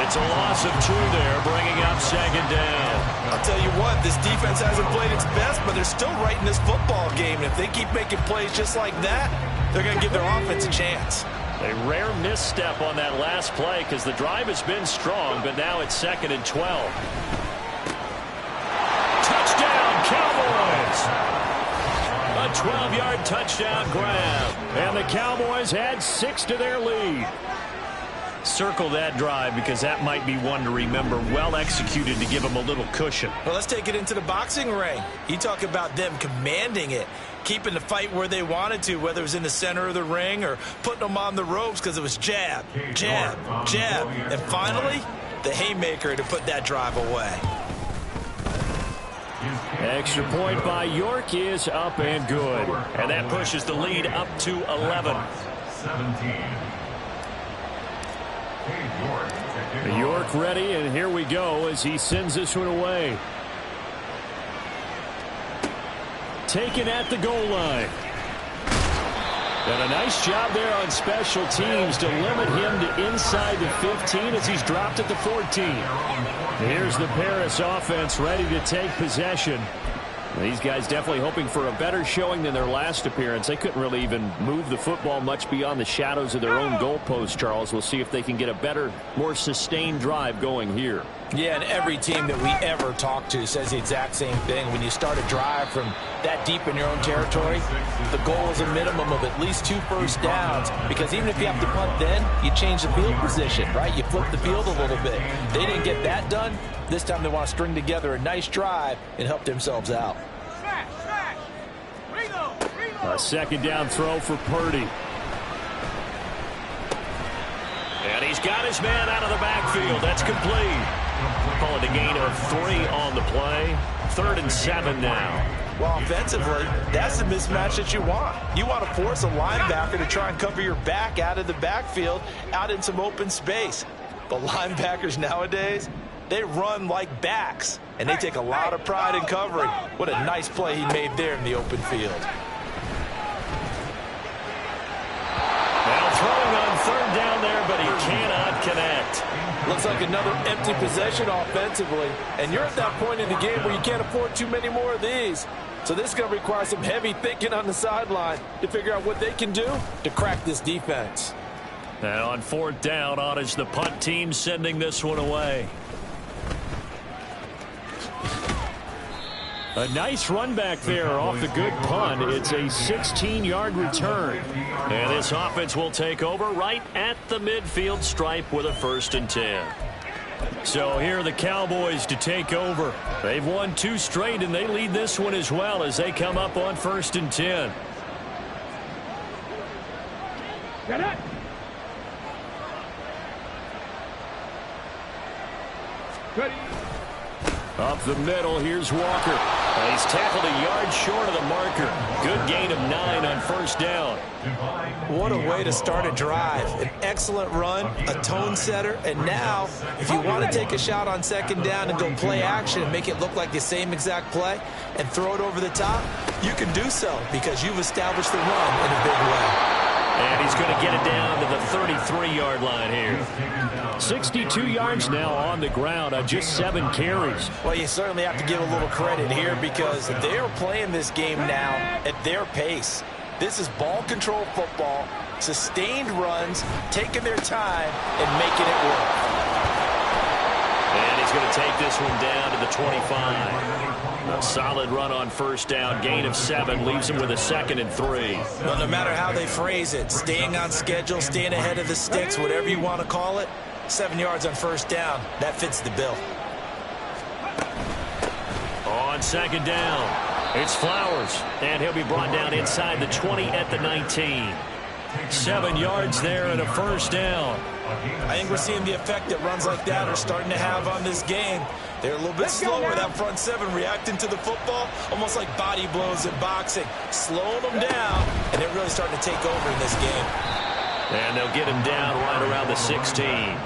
[SPEAKER 4] It's a loss of 2 there, bringing up second down.
[SPEAKER 3] I'll tell you what, this defense hasn't played its best, but they're still right in this football game. And if they keep making plays just like that, they're going to give their offense a chance.
[SPEAKER 4] A rare misstep on that last play because the drive has been strong, but now it's second and 12. Touchdown, Cowboys! A 12-yard touchdown grab.
[SPEAKER 2] And the Cowboys add 6 to their lead.
[SPEAKER 4] Circle that drive because that might be one to remember. Well executed to give them a little cushion.
[SPEAKER 3] Well, let's take it into the boxing ring. You talk about them commanding it, keeping the fight where they wanted to, whether it was in the center of the ring or putting them on the ropes because it was jab, jab, jab. And finally, the haymaker to put that drive away.
[SPEAKER 2] Extra point by York is up and good.
[SPEAKER 4] And that pushes the lead up to 11.
[SPEAKER 8] 17.
[SPEAKER 2] York ready, and here we go as he sends this one away. Taken at the goal line. And a nice job there on special teams to limit him to inside the 15 as he's dropped at the 14. Here's the Paris offense ready to take possession. These guys definitely hoping for a better showing than their last appearance. They couldn't really even move the football much beyond the shadows of their own goalpost, Charles. We'll see if they can get a better, more sustained drive going here.
[SPEAKER 3] Yeah, and every team that we ever talk to says the exact same thing. When you start a drive from that deep in your own territory, the goal is a minimum of at least 2 first downs, because even if you have to punt then, you change the field position, right? You flip the field a little bit. They didn't get that done. This time they want to string together a nice drive and help themselves out.
[SPEAKER 2] A second down throw for Purdy.
[SPEAKER 4] And he's got his man out of the backfield. That's complete. Call it a gain of 3 on the play. 3rd and 7 now.
[SPEAKER 3] Well, offensively, that's the mismatch that you want. You want to force a linebacker to try and cover your back out of the backfield, out in some open space. But linebackers nowadays, they run like backs, and they take a lot of pride in covering. What a nice play he made there in the open field.
[SPEAKER 4] Now throwing on 3rd down there, but he cannot connect.
[SPEAKER 7] Looks like another empty possession offensively, and you're at that point in the game where you can't afford too many more of these. So this is going to require some heavy thinking on the sideline to figure out what they can do to crack this defense.
[SPEAKER 4] And on 4th down, on is the punt team sending this one away.
[SPEAKER 2] A nice run back there off the good punt. It's a 16-yard return.
[SPEAKER 4] And this offense will take over right at the midfield stripe with a 1st and 10.
[SPEAKER 2] So here are the Cowboys to take over. They've won 2 straight, and they lead this one as well as they come up on 1st and 10.
[SPEAKER 5] Get it. Ready.
[SPEAKER 2] Up the middle, here's Walker. He's tackled a yard short of the marker. Good gain of 9 on first down.
[SPEAKER 3] What a way to start a drive. An excellent run, a tone setter, and now if you want to take a shot on second down and go play action and make it look like the same exact play and throw it over the top, you can do so because you've established the run in a big way.
[SPEAKER 2] And he's going to get it down to the 33-yard line here. 62 yards now on the ground on just 7 carries.
[SPEAKER 3] Well, you certainly have to give a little credit here because they're playing this game now at their pace. This is ball control football, sustained runs, taking their time and making it work.
[SPEAKER 2] And he's going to take this one down to the 25. A solid run on first down, gain of 7, leaves him with a 2nd and 3.
[SPEAKER 3] Well, no matter how they phrase it, staying on schedule, staying ahead of the sticks, whatever you want to call it, 7 yards on first down, that fits the bill.
[SPEAKER 2] On second down, it's Flowers, and he'll be brought down inside the 20 at the 19. 7 yards there and a first down.
[SPEAKER 3] I think we're seeing the effect that runs like that are starting to have on this game. They're a little bit slower, that front 7, reacting to the football, almost like body blows in boxing, slowing them down, and they're really starting to take over in this game.
[SPEAKER 2] And they'll get him down right around the 16.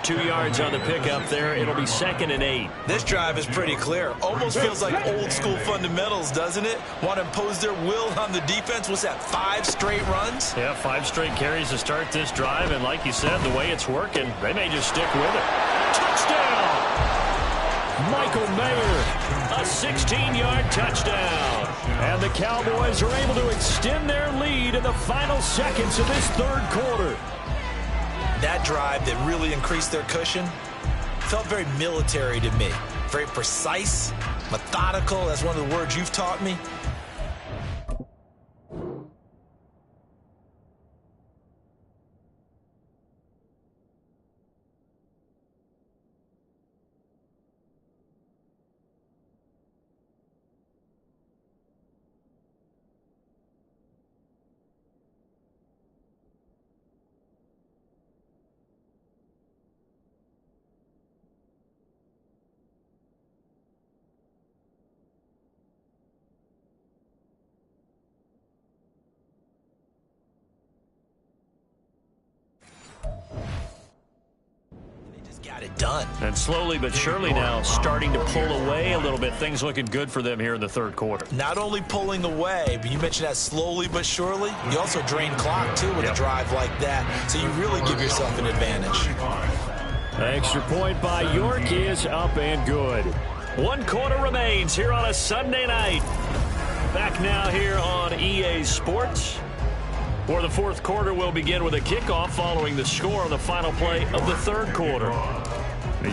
[SPEAKER 2] 2 yards on the pickup there. It'll be 2nd and 8.
[SPEAKER 3] This drive is pretty clear. Almost feels like old school fundamentals, doesn't it? Want to impose their will on the defense. What's that, 5 straight runs?
[SPEAKER 2] Yeah, 5 straight carries to start this drive. And like you said, the way it's working, they may just stick with it. Touchdown! Michael Mayer, a 16-yard touchdown. And the Cowboys are able to extend their lead in the final seconds of this third quarter.
[SPEAKER 3] That drive that really increased their cushion felt very military to me. Very precise, methodical. That's one of the words you've taught me. Got it done.
[SPEAKER 2] And slowly but surely now starting to pull away a little bit. Things looking good for them here in the third quarter.
[SPEAKER 3] Not only pulling away, but you mentioned that slowly but surely. You also drain clock, too, with a drive like that. So you really give yourself an advantage.
[SPEAKER 2] Extra point by York is up and good. 1 quarter remains here on a Sunday night. Back now here on EA Sports. For the fourth quarter, we'll begin with a kickoff following the score on the final play of the third quarter.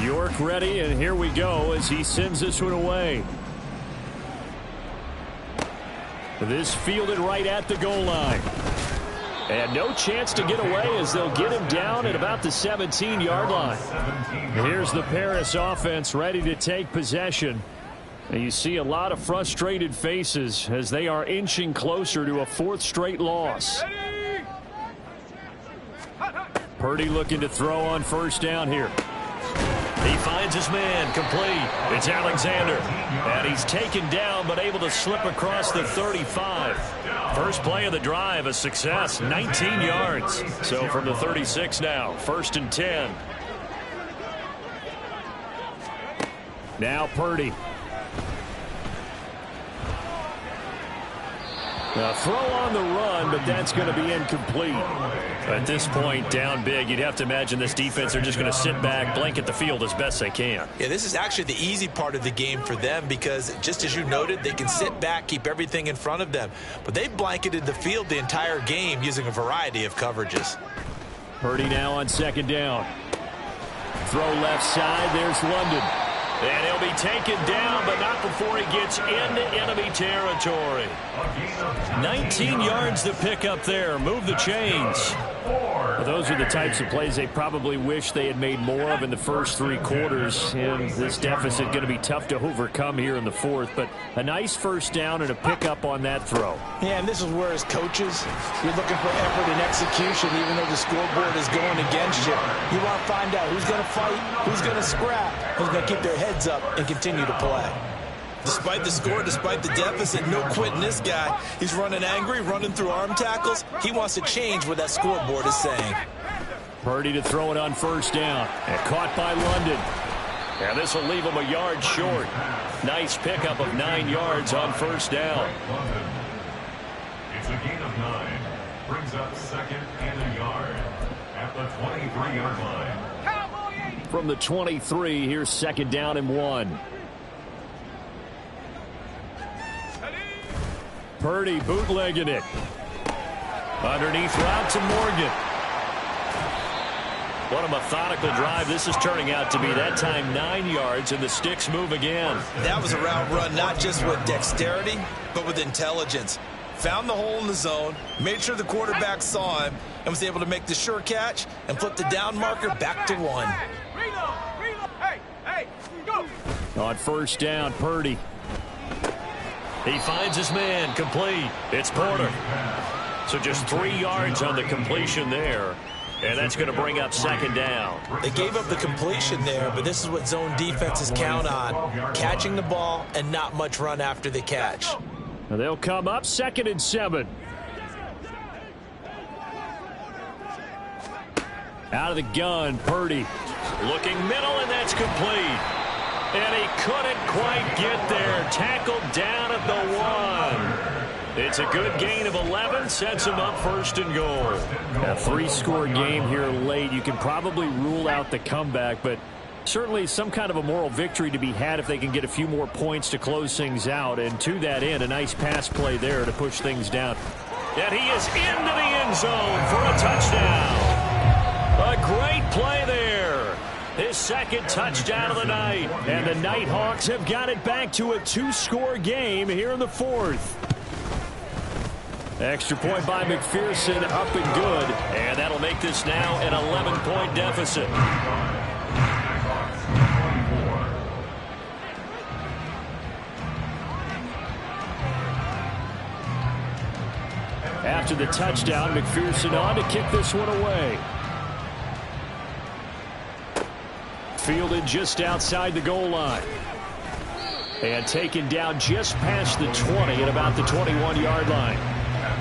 [SPEAKER 2] York ready, and here we go as he sends this one away. This fielded right at the goal line. And no chance to get away as they'll get him down at about the 17-yard line. Here's the Paris offense ready to take possession. And you see a lot of frustrated faces as they are inching closer to a 4th straight loss. Purdy looking to throw on first down here. He finds his man, complete. It's Alexander. And he's taken down but able to slip across the 35. First play of the drive, a success, 19 yards. So from the 36 now, 1st and 10. Now Purdy. A throw on the run, but that's going to be incomplete. At this point, down big, you'd have to imagine this defense are just going to sit back, blanket the field as best they can.
[SPEAKER 3] Yeah, this is actually the easy part of the game for them because, just as you noted, they can sit back, keep everything in front of them. But they've blanketed the field the entire game using a variety of coverages.
[SPEAKER 2] Purdy now on second down. Throw left side, there's London. And he'll be taken down, but not before he gets into enemy territory. 19 yards to pick up there. Move the chains. Well, those are the types of plays they probably wish they had made more of in the first 3 quarters. And this deficit going to be tough to overcome here in the 4th. But a nice first down and a pickup on that throw.
[SPEAKER 3] Yeah, and this is where, as coaches, you're looking for effort and execution, even though the scoreboard is going against you. You want to find out who's going to fight, who's going to scrap, who's going to keep their heads up and continue to play. Despite the score, despite the deficit, no quitting this guy. He's running angry, running through arm tackles. He wants to change what that scoreboard is saying.
[SPEAKER 2] Purdy to throw it on first down. And caught by London. And this will leave him a yard short. Nice pickup of 9 yards on first down.
[SPEAKER 8] It's a gain of 9. Brings up second and a yard at the 23-yard line.
[SPEAKER 2] From the 23, here's second down and 1. Purdy bootlegging it. Underneath route to Morgan. What a methodical drive this is turning out to be. That time 9 yards, and the sticks move again.
[SPEAKER 3] That was a route run not just with dexterity, but with intelligence. Found the hole in the zone, made sure the quarterback saw him, and was able to make the sure catch and flip the down marker back to 1.
[SPEAKER 5] Hey, go!
[SPEAKER 2] On first down, Purdy. He finds his man, complete. It's Porter. So just 3 yards on the completion there. And that's going to bring up second down.
[SPEAKER 3] They gave up the completion there, but this is what zone defenses count on. Catching the ball and not much run after the catch.
[SPEAKER 2] And they'll come up 2nd and 7. Out of the gun, Purdy. Looking middle, and that's complete. And he couldn't quite get there. Tackled down at the 1. It's a good gain of 11, sets him up first and goal. A 3-score game here late. You can probably rule out the comeback, but certainly some kind of a moral victory to be had if they can get a few more points to close things out. And to that end, a nice pass play there to push things down. And he is into the end zone for a touchdown. A great play there. His second touchdown of the night. And the Nighthawks have got it back to a 2-score game here in the 4th. Extra point by McPherson, up and good. And that'll make this now an 11-point deficit. After the touchdown, McPherson on to kick this one away. Fielded just outside the goal line. And taken down just past the 20 at about the 21-yard line.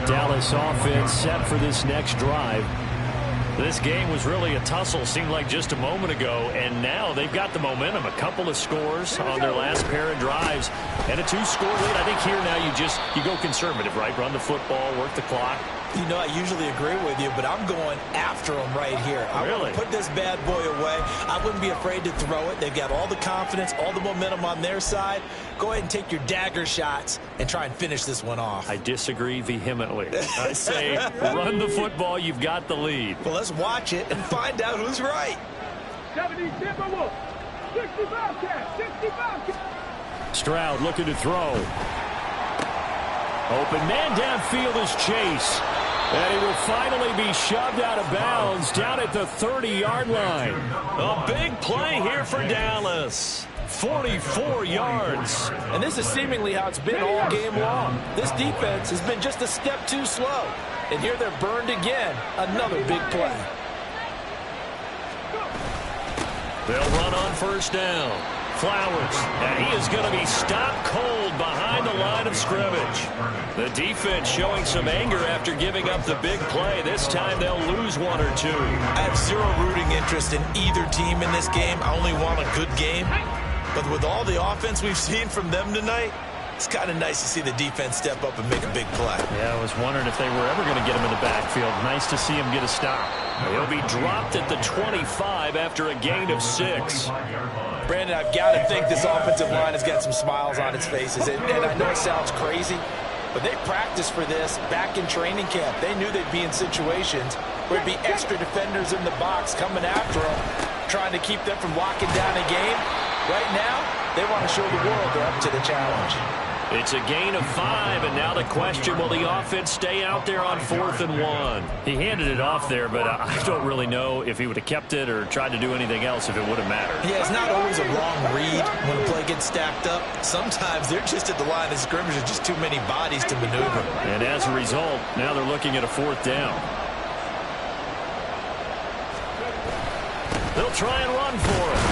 [SPEAKER 2] Dallas offense set for this next drive. This game was really a tussle, seemed like just a moment ago, and now they've got the momentum. A couple of scores on their last pair of drives, and a 2-score lead. I think here now you go conservative, right? Run the football, work the clock.
[SPEAKER 3] You know, I usually agree with you, but I'm going after them right here. I want to put this bad boy away. I wouldn't be afraid to throw it. They've got all the confidence, all the momentum on their side. Go ahead and take your dagger shots and try and finish this one off.
[SPEAKER 2] I disagree vehemently. I say run the football. You've got the lead.
[SPEAKER 3] Well, let's watch it and find out who's right.
[SPEAKER 5] 70 Timberwolves, 65 cat, 65 cat.
[SPEAKER 2] Stroud looking to throw. Open man downfield is Chase. And he will finally be shoved out of bounds down at the 30-yard line. A big play here for Dallas. 44 yards.
[SPEAKER 7] And this is seemingly how it's been all game long. This defense has been just a step too slow. And here they're burned again. Another big play.
[SPEAKER 2] They'll run on first down. Flowers, and he is going to be stopped cold behind the line of scrimmage. The defense showing some anger after giving up the big play. This time they'll lose 1 or 2.
[SPEAKER 3] I have zero rooting interest in either team in this game. I only want a good game. But with all the offense we've seen from them tonight, it's kind of nice to see the defense step up and make a big play.
[SPEAKER 2] Yeah, I was wondering if they were ever going to get him in the backfield. Nice to see him get a stop. He'll be dropped at the 25 after a gain of 6.
[SPEAKER 7] Brandon, I've got to think this offensive line has got some smiles on its faces. And I know it sounds crazy, but they practiced for this back in training camp. They knew they'd be in situations where it'd be extra defenders in the box coming after them, trying to keep them from locking down a game. Right now, they want to show the world they're up to the challenge.
[SPEAKER 2] It's a gain of 5, and now the question, will the offense stay out there on 4th and 1? He handed it off there, but I don't really know if he would have kept it or tried to do anything else if it would have mattered.
[SPEAKER 3] Yeah, it's not always a wrong read when a play gets stacked up. Sometimes they're just at the line of scrimmage. There's just too many bodies to maneuver.
[SPEAKER 2] And as a result, now they're looking at a 4th down. They'll try and run for it.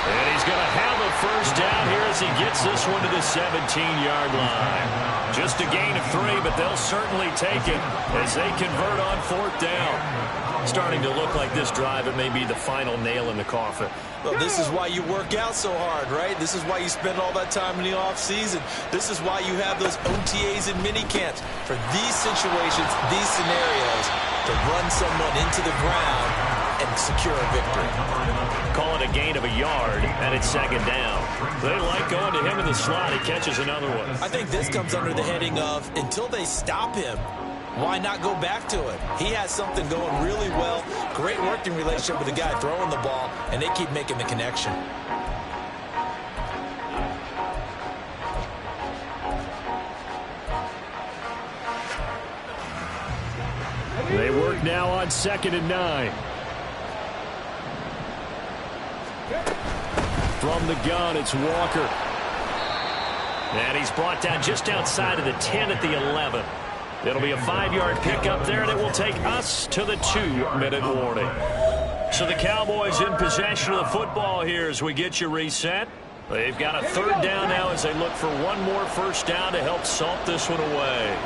[SPEAKER 2] And he's going to have a first down here as he gets this one to the 17-yard line. Just a gain of 3, but they'll certainly take it as they convert on 4th down. Starting to look like this drive, it may be the final nail in the coffin.
[SPEAKER 3] Well, this is why you work out so hard, right? This is why you spend all that time in the offseason. This is why you have those OTAs and mini camps for these situations, these scenarios, to run someone into the ground and secure a victory.
[SPEAKER 2] Call it a gain of a yard, and it's 2nd down. They like going to him in the slot. He catches another one.
[SPEAKER 3] I think this comes under the heading of, until they stop him, why not go back to it? He has something going really well. Great working relationship with the guy throwing the ball, and they keep making the connection.
[SPEAKER 2] They work now on 2nd and 9. From the gun, it's Walker. And he's brought down just outside of the 10 at the 11. It'll be a 5-yard pickup there, and it will take us to the 2-minute warning. So the Cowboys in possession of the football here as we get you reset. They've got a 3rd down now as they look for one more first down to help salt this one away.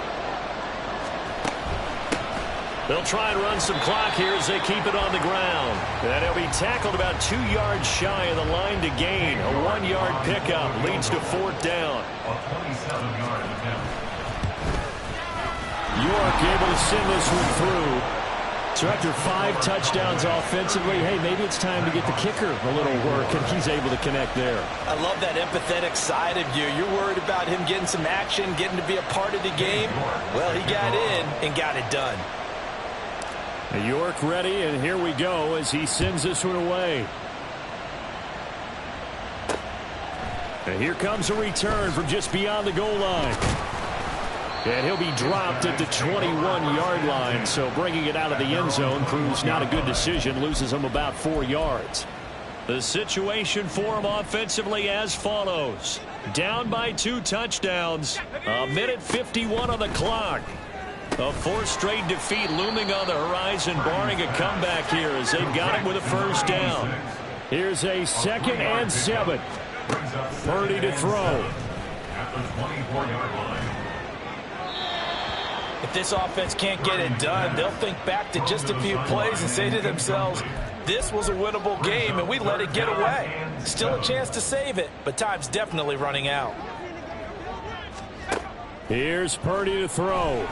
[SPEAKER 2] They'll try and run some clock here as they keep it on the ground. And he'll be tackled about 2 yards shy of the line to gain. A 1-yard pickup leads to 4th down.
[SPEAKER 8] A 27-yard attempt.
[SPEAKER 2] York able to send this one through. So after 5 touchdowns offensively, hey, maybe it's time to get the kicker a little work, and he's able to connect there.
[SPEAKER 3] I love that empathetic side of you. You're worried about him getting some action, getting to be a part of the game. Well, he got in and got it done.
[SPEAKER 2] York ready, and here we go as he sends this one away. And here comes a return from just beyond the goal line. And he'll be dropped at the 21-yard line, so bringing it out of the end zone proves not a good decision, loses him about 4 yards. The situation for him offensively as follows. Down by 2 touchdowns, 1:51 on the clock. A 4th straight defeat looming on the horizon, barring a comeback here as they've got him with a first down. Here's a 2nd and 7. Purdy to throw.
[SPEAKER 8] At the 24-yard line.
[SPEAKER 3] If this offense can't get it done, they'll think back to just a few plays and say to themselves, this was a winnable game and we let it get away. Still a chance to save it, but time's definitely running out.
[SPEAKER 2] Here's Purdy to throw.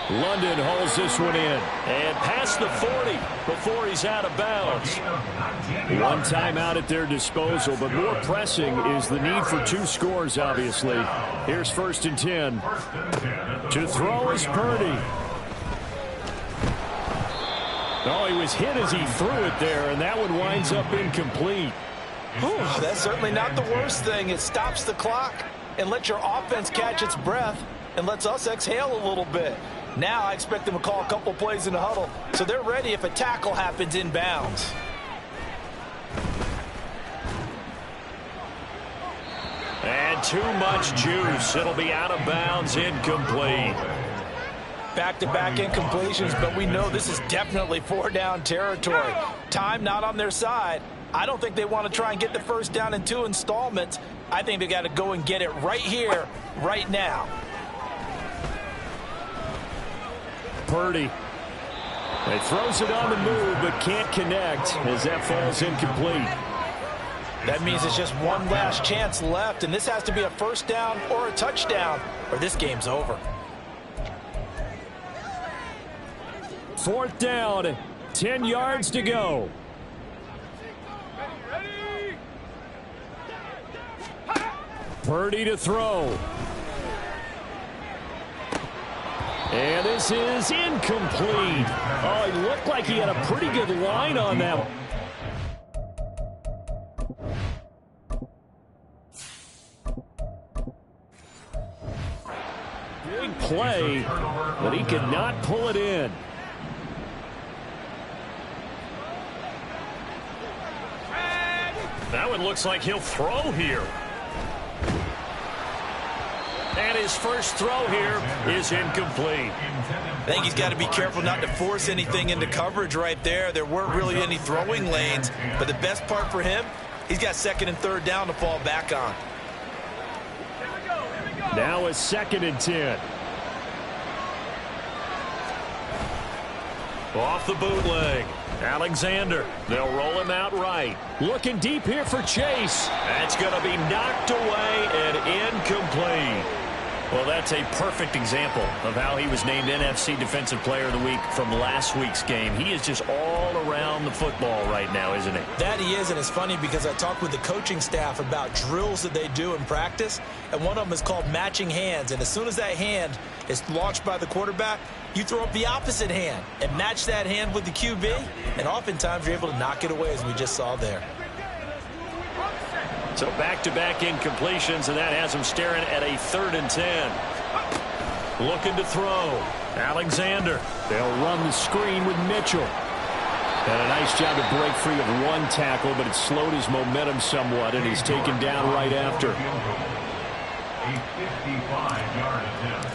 [SPEAKER 2] London holds this one in and past the 40 before he's out of bounds. 1 timeout at their disposal, but more pressing is the need for 2 scores, obviously. Here's 1st and 10. To throw is Purdy. Oh, he was hit as he threw it there, and that one winds up incomplete.
[SPEAKER 3] Whew, that's certainly not the worst thing. It stops the clock and lets your offense catch its breath and lets us exhale a little bit. Now I expect them to call a couple plays in the huddle, so they're ready if a tackle happens inbounds.
[SPEAKER 2] And too much juice. It'll be out of bounds, incomplete.
[SPEAKER 3] Back-to-back incompletions, but we know this is definitely 4-down territory. Time not on their side. I don't think they want to try and get the first down in 2 installments. I think they got to go and get it right here, right now.
[SPEAKER 2] Purdy. He throws it on the move, but can't connect as that falls incomplete.
[SPEAKER 3] That means it's just one last chance left, and this has to be a first down or a touchdown, or this game's over.
[SPEAKER 2] 4th down, 10 yards to go. Purdy to throw. And this is incomplete. Oh, it looked like he had a pretty good line on that one. Big play, but he could not pull it in. That one looks like he'll throw here. And his first throw here is incomplete.
[SPEAKER 3] I think he's got to be careful not to force anything into coverage right there. There weren't really any throwing lanes, but the best part for him, He's got second and third down to fall back on.
[SPEAKER 2] Now a 2nd and 10.
[SPEAKER 4] Off the bootleg. Alexander. They'll roll him out right.
[SPEAKER 2] Looking deep here for Chase.
[SPEAKER 4] That's going to be knocked away and incomplete. Well, that's a perfect example of how he was named NFC Defensive Player of the Week from last week's game. He is just all around the football right now, isn't he?
[SPEAKER 3] That he is, and it's funny because I talked with the coaching staff about drills that they do in practice, and one of them is called matching hands. And as soon as that hand is launched by the quarterback, you throw up the opposite hand and match that hand with the QB, and oftentimes you're able to knock it away, as we just saw there.
[SPEAKER 4] So back-to-back incompletions, and that has him staring at a 3rd and 10. Looking to throw. Alexander.
[SPEAKER 2] They'll run the screen with Mitchell. And a nice job to break free of one tackle, but it slowed his momentum somewhat, and he's taken down right after.
[SPEAKER 8] A 55-yard attempt.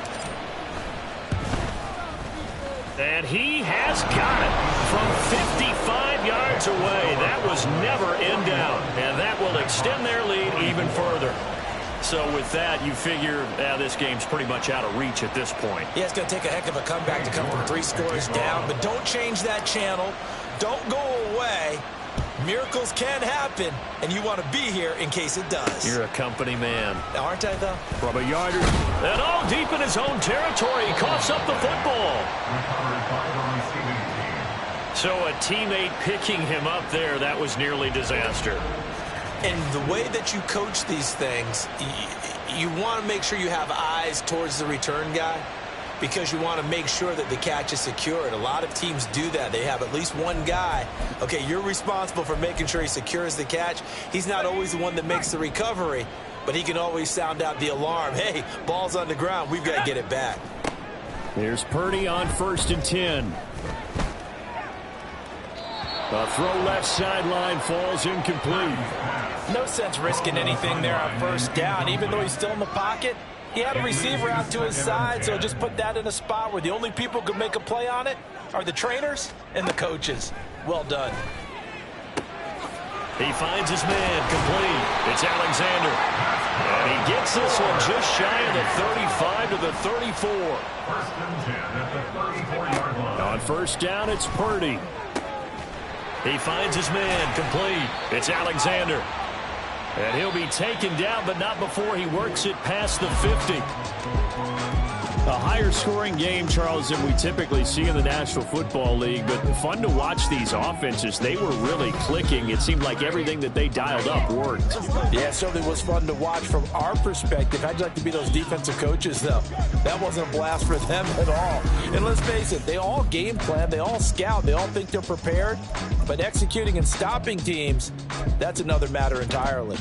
[SPEAKER 4] And he has got it from 55 yards away. That was never in doubt, and that will extend their lead even further. So with that, you figure this game's pretty much out of reach at this point.
[SPEAKER 3] Yeah, it's going to take a heck of a comeback to come from 3 scores down, but don't change that channel. Don't go away. Miracles can happen, and you want to be here in case it does.
[SPEAKER 4] You're a company man.
[SPEAKER 3] Aren't I, though?
[SPEAKER 2] From a yard.
[SPEAKER 4] And all deep in his own territory, he coughs up the football. So a teammate picking him up there, that was nearly disaster.
[SPEAKER 3] And the way that you coach these things, you want to make sure you have eyes towards the return guy, because you want to make sure that the catch is secured. A lot of teams do that. They have at least one guy. Okay, you're responsible for making sure he secures the catch. He's not always the one that makes the recovery, but he can always sound out the alarm. Hey, ball's on the ground. We've got to get it back.
[SPEAKER 2] There's Purdy on 1st and 10. A throw left sideline falls incomplete.
[SPEAKER 3] No sense risking anything there on 1st down, even though he's still in the pocket. He had a receiver out to his side, so just put that in a spot where the only people who can make a play on it are the trainers and the coaches. Well done.
[SPEAKER 4] He finds his man complete. It's Alexander. And he gets this one just shy of the 35 to the 34.
[SPEAKER 8] 1st and 10 at the 34-yard line.
[SPEAKER 2] On 1st down, it's Purdy.
[SPEAKER 4] He finds his man complete. It's Alexander. And he'll be taken down, but not before he works it past the 50.
[SPEAKER 2] A higher scoring game, Charles, than we typically see in the National Football League, but fun to watch these offenses. They were really clicking. It seemed like everything that they dialed up worked.
[SPEAKER 3] Yeah, it certainly was fun to watch from our perspective. How'd you like to be those defensive coaches, though? That wasn't a blast for them at all. And let's face it, they all game plan, they all scout, they all think they're prepared, but executing and stopping teams, that's another matter entirely.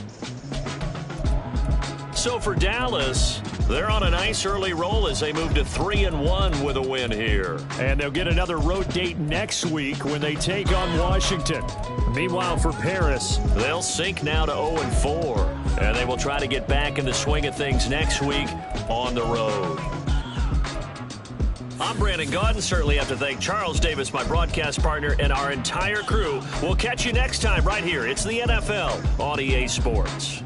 [SPEAKER 4] So for Dallas, they're on a nice early roll as they move to 3-1 with a win here.
[SPEAKER 2] And they'll get another road date next week when they take on Washington. Meanwhile, for Paris,
[SPEAKER 4] they'll sink now to 0-4. And they will try to get back in the swing of things next week on the road. I'm Brandon Gaudin. Certainly have to thank Charles Davis, my broadcast partner, and our entire crew. We'll catch you next time right here. It's the NFL on EA Sports.